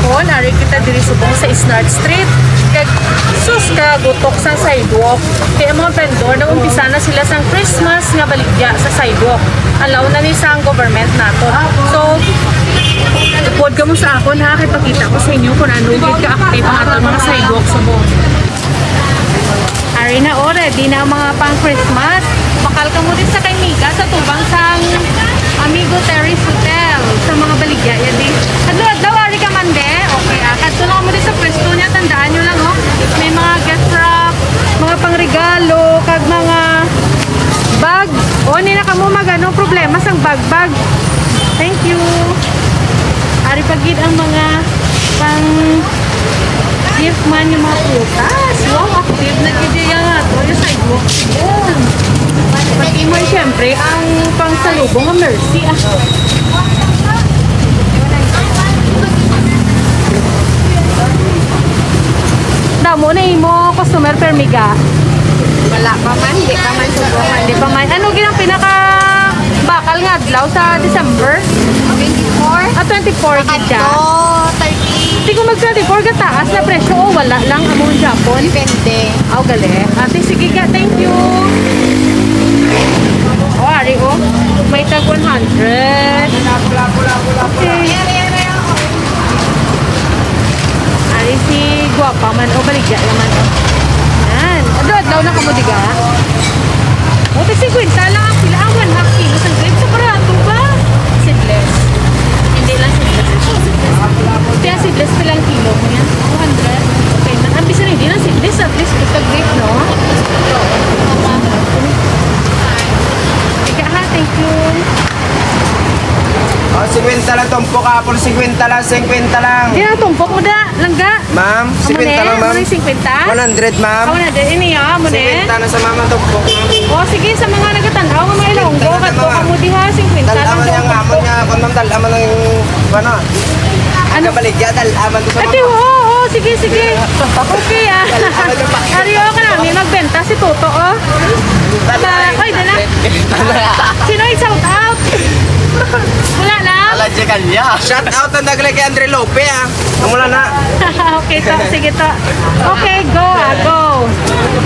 panahon, ari kita diri subong sa Snart Street. Kag sus ka gutok sa sidewalk. Kaya mga vendor nagumpisa na sila sang Christmas nga baligya sa sidewalk. Alaw na ni sang government nato. So ipod ka mo sa akon ha, kay pakita ko sa inyo kung ano gid ka active ang ato mga sidewalk subong. Ari na ready na ang mga pang Christmas. Bakal ka mo din sa kay Miga sa tubang sang Amigo Terrace Hotel sa mga baligya yadi. Adlaw ari ka man de. Okay, kadto lang mo din sa pwesto niya, tandaan niyo lang may mga gift wrap, mga pangregalo, kag mga bag. Ni na kamo magano problema sang bag. Thank you. Ari pagid ang mga pang gift man yung mga prutas. Wow, active na gid yang ato yung sidewalk. Pati mo siyempre ang pangsalubong ng Mercy. Damo na imo customer permiga. Wala pa man, hindi pa man subukan. Hindi pa man. Ano ginang pinaka bakal nga adlaw sa December? 24? 24 gid siya. 30. Hindi ko mag 24 ka taas na presyo o wala lang among Japon. Depende. Gali. Ate, sige ka. Thank you. Ari may tag 100. Okay. Ari si guwapa man o baligya naman yan. Adlaw na kamo diga. O te 50 lang ang pila ang 1/2 kilo sa grapes sa barato ba? Seedless. Hindi lang seedless. Kaya seedless pilang kilo mo yan? 200. Okay, ambisa rin din ang seedless at least ito grape, no? Thank you. 50 lang tumpok kapon, 50 lang, 50 lang. Hindi na tumpok mo da, langga. Ma'am, 50 lang ma'am. 50? 100 ma'am. 100, ini ya, mo ne. 50 na sa mama tumpok ma'am. Sige, sa mga nagatanaw, mga ilonggo, kadto ka mo diha, 50 lang. Dalaman yung amon niya, kung ma'am, dalaman lang yung, ano baligya, dalaman to sa mama. Ate, sige. Okay Ariyo ka namin, magbenta si Toto, Ay, dala. Sino yung shout out? Wala lang. Aladya kanya. Shout out ang naglagay kay Andre Lope Mula na. Okay to, sige to. Okay, go.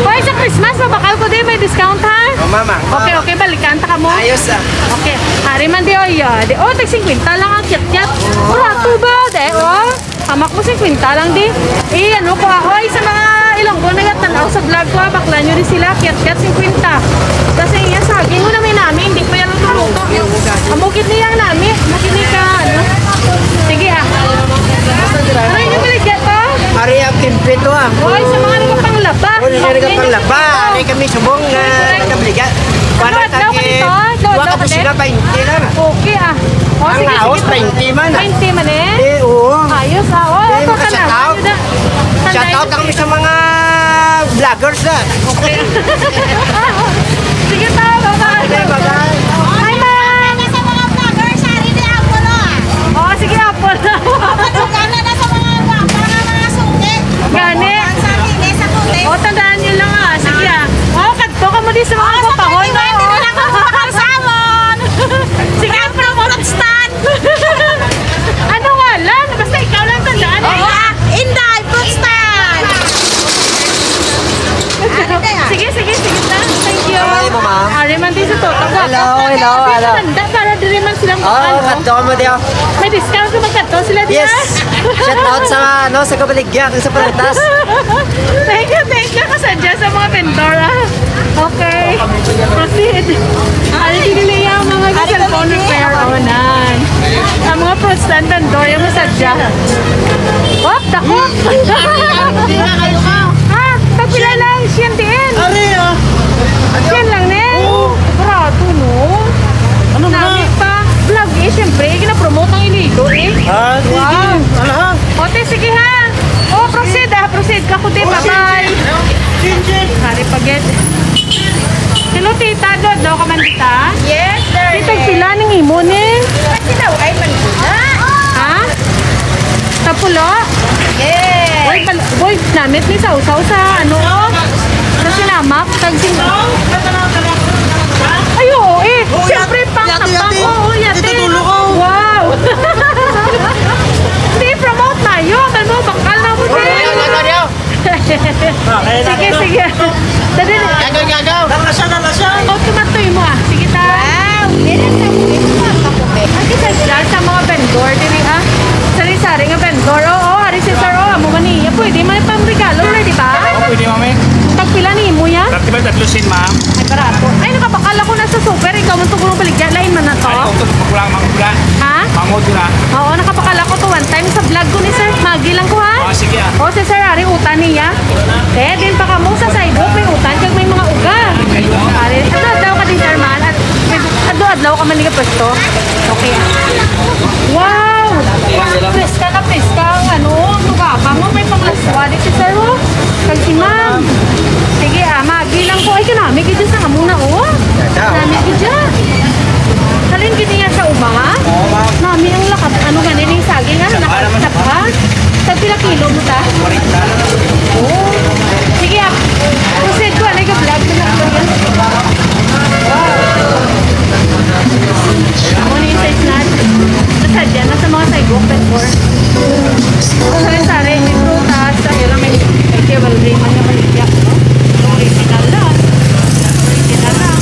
Hoy, sa Christmas, mabakal ko din, may discount ha? Mama. Okay, balikan ta ka mo. Ayos Okay, hari man di tag 50 lang ang kit-kit. Barato ba, hamak mo 50 lang di. Ano ko, sa mga Ilonggo nagatanaw sa vlog ko, bakla nyo rin sila, kit-kit 50. Kasi iya, saging mo namin namin, hindi pa yan luto. Amukit niyang namin, makinig ka, Sige Ano yung baligya to? Ari ang timpe to Sa mga nagpapanglaba. Nagpapanglaba. Ari kami subong nagpabliga. Para kagi, waka po sila 20 lang. Okay Ang naos 20 man. 20 man Oo. Ayos Shout out kami sa mga vloggers Okay. Sige to, bye-bye. Hi ma'am. Sa mga vloggers, hari ni Apollo Sige Apollo. Patugana na sa mga mga suki. Gani. Sa hindi sa kulit. Tandaan nyo lang sige kadto ka mo din sa mga papahon Sige, promote stand. Ano nga lang? Basta ikaw lang tandaan Inday, food stand. Sige na. Thank you. Ari man din sa Toto. Hello. Tanda para diri man silang kadto mo diyo. May discount kung magkadto sila diya. Yes. Shout out sa kabaligya, sa prutas. Thank you. Kasadya sa mga vendor Okay. Proceed. Ari dinili yung mga cellphone repair onan. Ang mga fruit stand vendor yung masadya. Dako. Hindi na kayo ka. Pagpila lang, siyan din. Ari Siyan lang Barato no. Ano ba? Nami pa. Vlog siyempre. Gina-promote ang ilito Wow. Ote, sige ha. Proceed. Kakutin, bye-bye. Hari paget. Hello, tita. Daw ka man, tita? Yes, sir. Tita, pila ng imo ni? Kasi daw ay manuna. Ha? Tapulo? Yes. Boy, namit ni sausaw sa sa sinamak. Tagsing. Ayo, siyempre pang tapang. Yate. Ito tulo ko. Wow. Hindi, promote tayo. Lusin, ma'am. Ay, barato. Ay, nakabakal ako na sa super. Ikaw man tugulong baligya. Lain man na to. Ay, ito, pagkulang, mangula. Ha? Mangod na. Oo, nakabakal ako to one time sa vlog ko ni Sir. Magi lang ko ha. Sige ah. O, si Sir Ari, utan niya. Din pa ka mo sa sidewalk. May utan. Kag may mga uga. Ari, adlaw ka din, Sir Man. At adlaw ka man nga pwesto. Okay ah. Wow! Preska na preska. Ang ano, lugapa mo. May panglaswa. Di si Sir o. Kag si Ma'am. Sige ah, magi lang ko. Ay, kanami ka dyan sa kamuna o. Kanami ka dyan. Salin ka niya sa uba ha? Oo, ma'am. Nami ang lakat. Ano ganin yung saging ha? Nakasap ha? Sa pila kilo mo ta? Oo. Sige ah. Proceed ko. Ano yung vlog ko na ito yan? Wow. Ako na yung size natin. Nasa dyan. Nasa mga sidewalk. Before. Kung saan sari. May prutas. Ayun lang may cavalry. Mga baligya. Original lang. Original lang.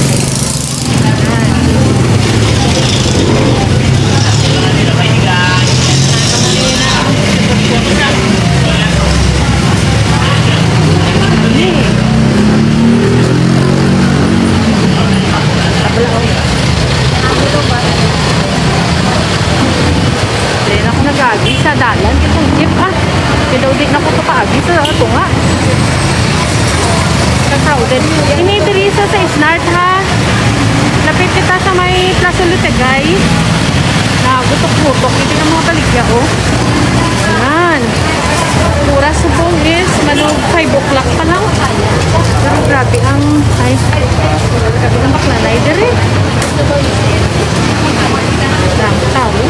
Then ako nag-agi sa dalan. Kitong jeep ah. Kidaw din ako ito kaagi sa ito nga. Ka-crowded. Ini Teresa sa Snart ha. Lapit kita sa may Plaza Lutegay. Nagutok-gutok. Hindi na mga baligya oh. Ayan. Pura subong is manog 5 o'clock pa lang. Pero grabe ang ay grabe ang baklanay dire. Dami tao.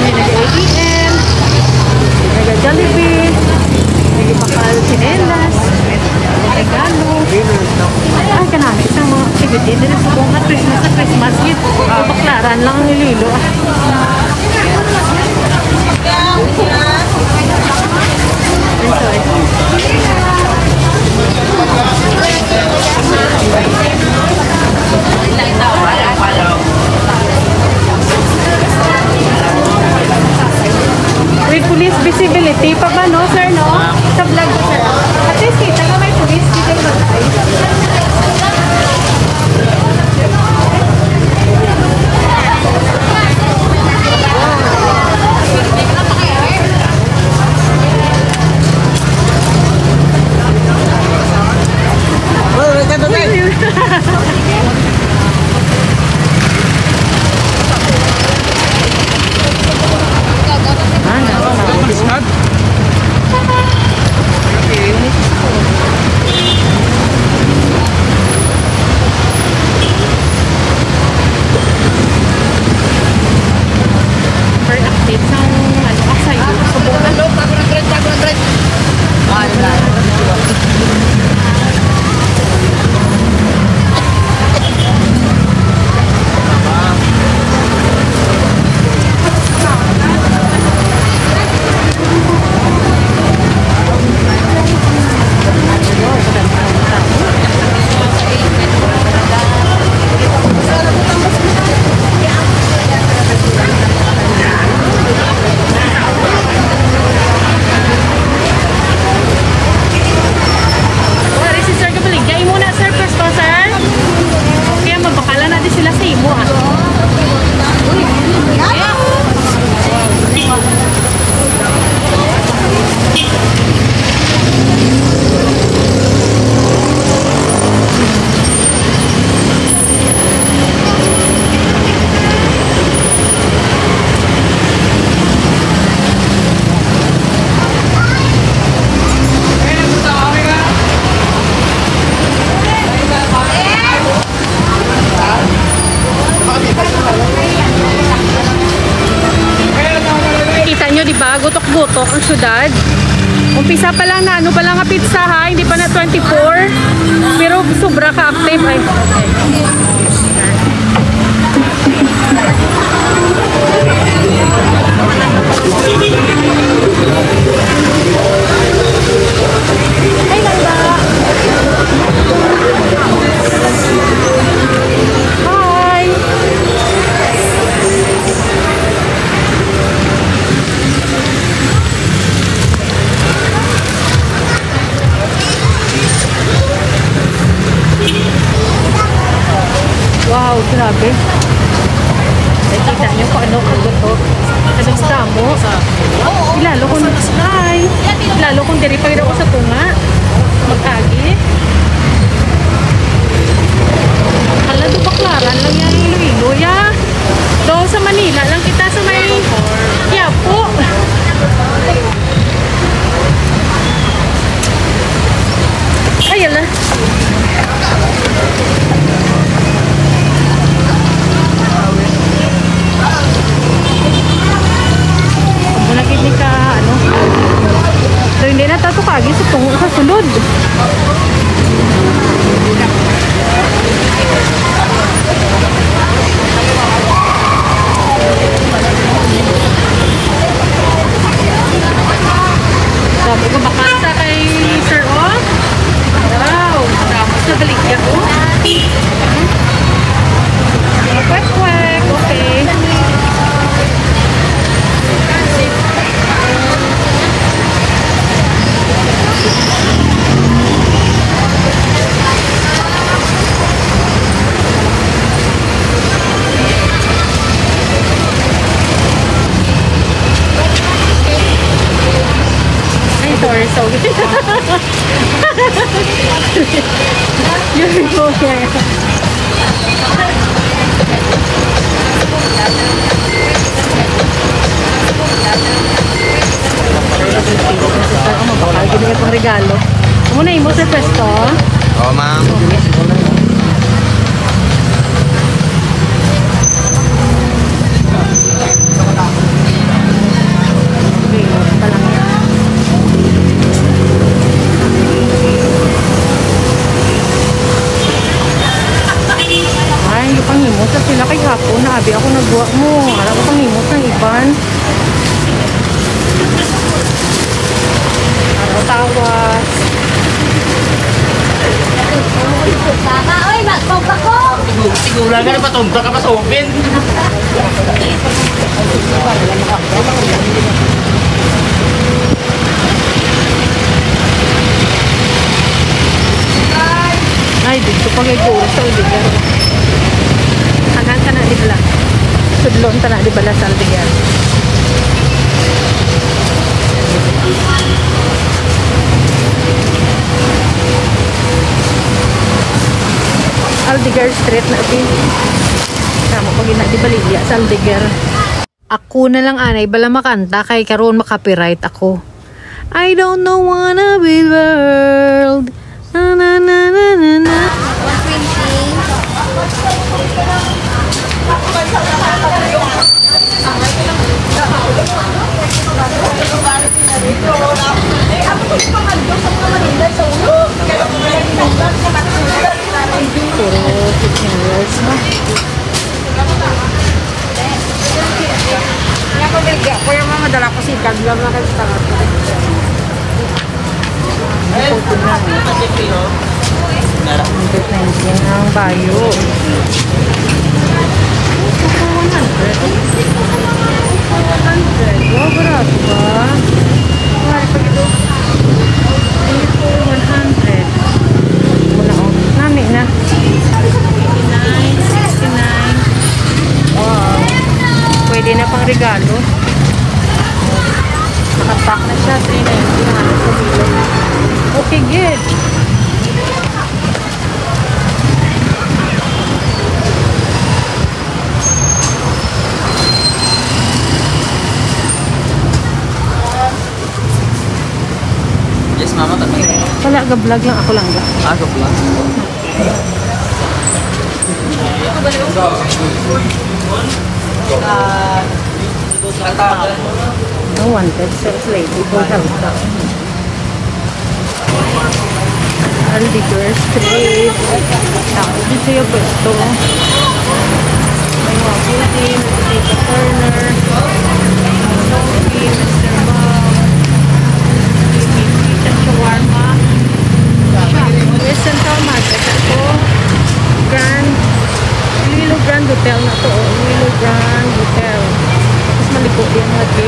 May nag-ATM. Nag-Jollibee. Nag-ipakal sinelas. Regalo. Ay, kanami. Isang mga activity. Dito subong at Christmas. Yun. Baklaran lang ang nililo. With police visibility pa ba no, sir, no? Sa vlog ko, sir. At least kita ka may police visibility. gutok ang syudad. Umpisa pa lang na ano pa lang ang pizza ha, hindi pa na 24. Pero sobra ka-active ay. Ay, ganda. Hi. Diri pa ako sa tunga. Mag-agi. Hala, do baklaran lang yan Iloilo ya. Do sa Manila lang kita sa may Quiapo. Ay, ala. Kung nakit ni ka, ano? So, hindi na tato kagi sa tungo sa sulod. Sabi ko bakanta kay Sir O. Wow, tapos na baligya ko. Kwek-kwek, okay. Ay, sorry. Yun po kaya. Ako mabakal, binigay pang regalo. Muna mo sa pwesto. Oo, ma'am. Ay, yung pangimos sa sila kay hapon. Naabi ako nagbuwa mo. Alam ko pangimos ng iban. Tawas. Mama, oy, magpompa ko! Siguro ka na patumta ka pa sa open. Ay, dito pa kay Guro sa Aldigar. Hanggang ka na di bala. Sudlon ka na di bala sa Aldigar. Aldigar Street na din. Kamo pag ina di baligya sa Aldigar. Ako na lang anay bala makanta kay karon makapiright ako. I don't know wanna be the world. Na na na na na na. 120. Puro 15 years na. Kuya mama, dala ko si Kaglam na kayo sa Photo na. 119 ang bayo. 100. Wow, grabe ba? Wala pag ito. 100. Wala o. Nami na. 89, 69. Wow. Pwede na pang regalo. Nakapack na siya. 390 na sa bilog. Okay, good. Yes, mama. Wala, ga-vlog lang. Ako lang ga. Ako pala. No wanted. Sales lady. Full health ka. Aldigar Street. Ako din sa'yo pwesto. May mga foodie. May Tita Turner. Sophie. Mr. Bob. Chicken shawarma. West Central Market. Ako. Willow Grand Hotel na to. Willow Grand Hotel. Tapos malikot yung lagi.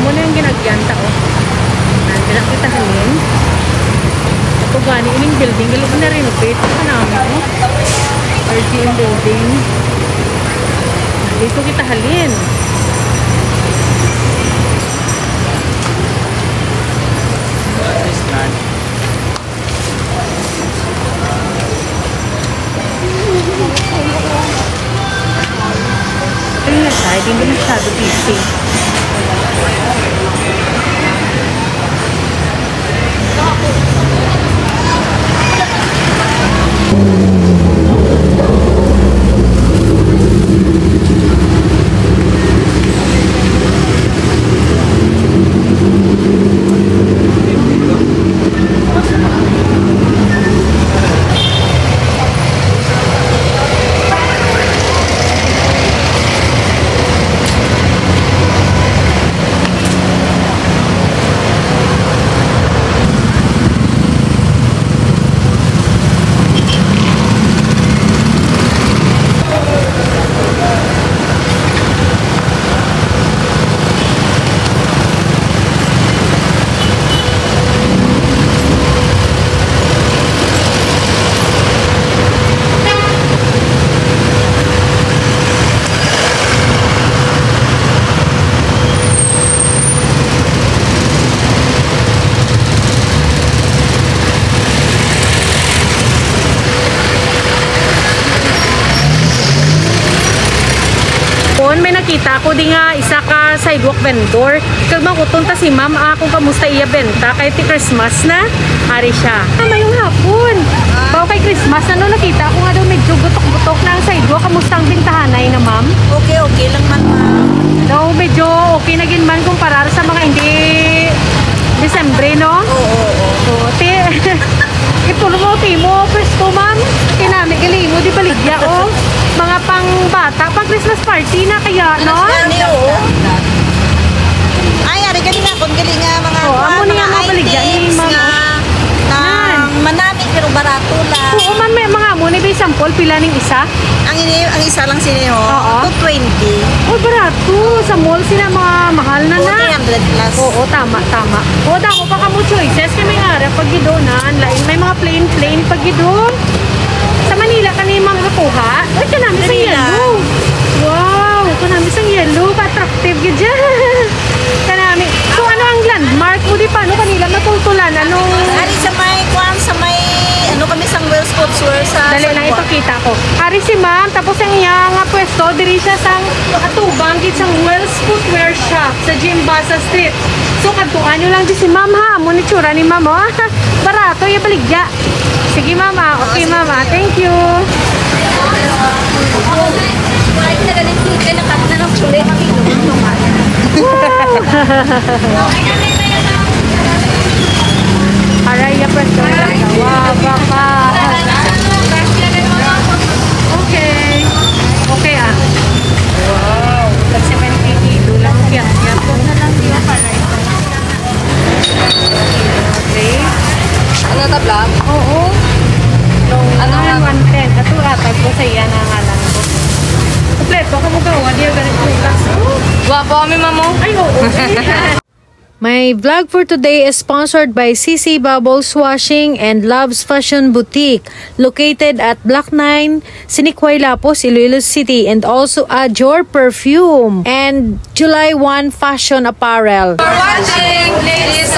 Muna yung ginagyanta o. Nandiyan na kita halin. Ito gani ining building. Galo ko na renovate. Ito namin o. RGM building. Dito kita halin. ko di nga isa ka sidewalk vendor. Kag makuton ta si ma'am kung kamusta iya benta kay ti Christmas na. Ari siya. Mayong hapon. Bago kay Christmas, ano nakita ko nga daw medyo butok-butok na ang sidewalk. Kamusta ang bintahanay na ma'am? Okay lang man, ma'am. Daw medyo okay na gin man kumparar sa mga hindi Desembre, no? Oo. So, ipulo mo, timo, presko, ma'am. Kinami, galing mo, di baligya, oh. Mga pang bata, pang Christmas party na kaya, no? Oo. Ay, ari ganina kung gali nga mga Amo ni nga mga baligya ni ma'am. Nang manami pero barato lang. Oo, ma'am, may mga amo ni ba sample, pila ning isa? Ang isa lang siniho, Oo. 220. Oh, barato. Sa mall sila mga mahal na na. 300 plus. Oo, tama. O, dako pa ka mo choices. Kami nga rin, pag gidonan, lain, may mga plain pag gidon. Sa Manila, kani mga nakuha. Uy, kanami sa Manila. yellow. Wow, kanami sa yellow. Ka-attractive ka dyan. Kanami. So, ano ang landmark mo? Di paano kanila matultulan? Anong... Ari sa may kwan, sa may ano kami sa Well Sportswear sa Dali na San Juan. ipakita ko. Ari si ma'am, tapos ang iya nga pwesto, diri siya sang atubang gid sang Wells Footwear Shop sa Jimbasa Street. So kadtuan nyo lang di si ma'am ha, amo ni tsura ni ma'am oh. Barato ya baligya. Sige ma'am, okay ma'am, thank you. Aray ya pwesto lang. Wow, baka. Okay. Okay Wow. Pag 780 dulang yan. Yan po na lang yung paray. Okay. Ano ta vlog? Oo. Ano nga? 110. Katuratag ko sa iya na ngalan ko. Kompleto ka mo gawa. Di yung ganit yung class. Guwapo kami, mamo. Ay, oo. My vlog for today is sponsored by CC Bubbles Washing and Love's Fashion Boutique, located at Block 9, Siniquay Lapos, Iloilo City, and also Ajor Perfume and July 1 Fashion Apparel. For watching, please